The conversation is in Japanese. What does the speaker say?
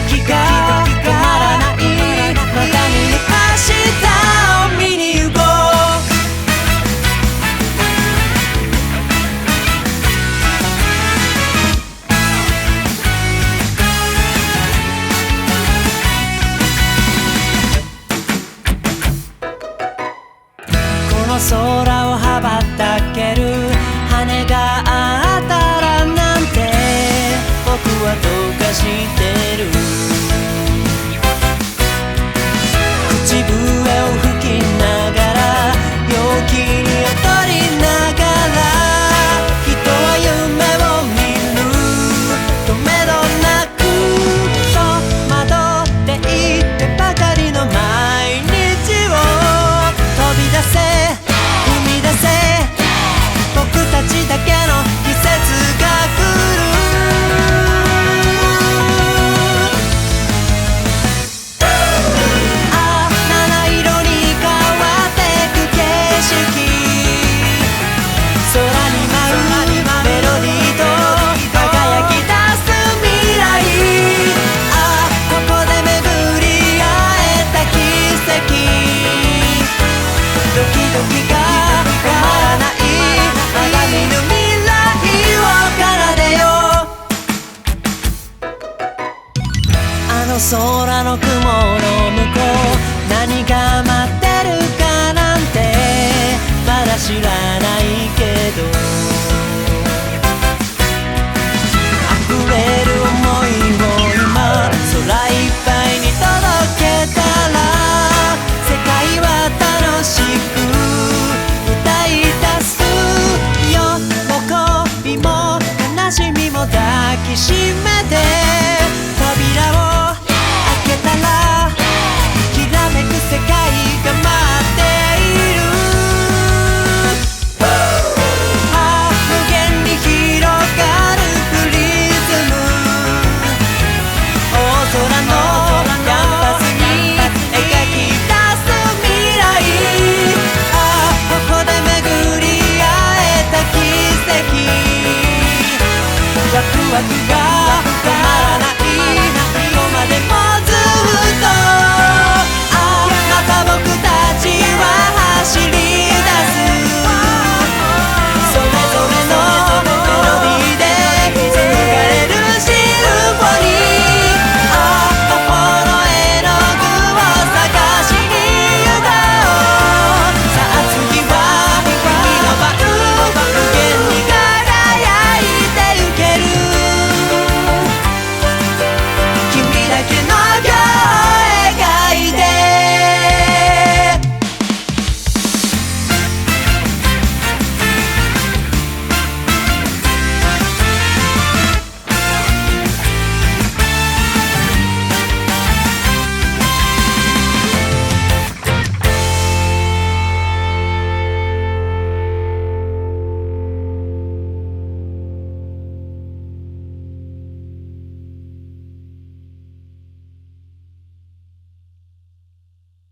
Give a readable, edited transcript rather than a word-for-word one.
キが止まらない。また見ぬ明日を見に行こう。この空を羽ばたける羽があったらなんて僕はどうかしてる。口笛を吹きながら陽気に踊りながら人は夢を見る。とめどなく戸惑っていってばかりの毎日を飛び出せ踏み出せ僕たちだけの季節が来る。ああ七色に変わってく景色。空に舞うメロディーと輝き出す未来。ああここで巡り会えた奇跡。ドキドキが止まらない。まだ見ぬ未来を奏でよう。あの空の雲の向こう何が待ってるかなんてまだ知らないけど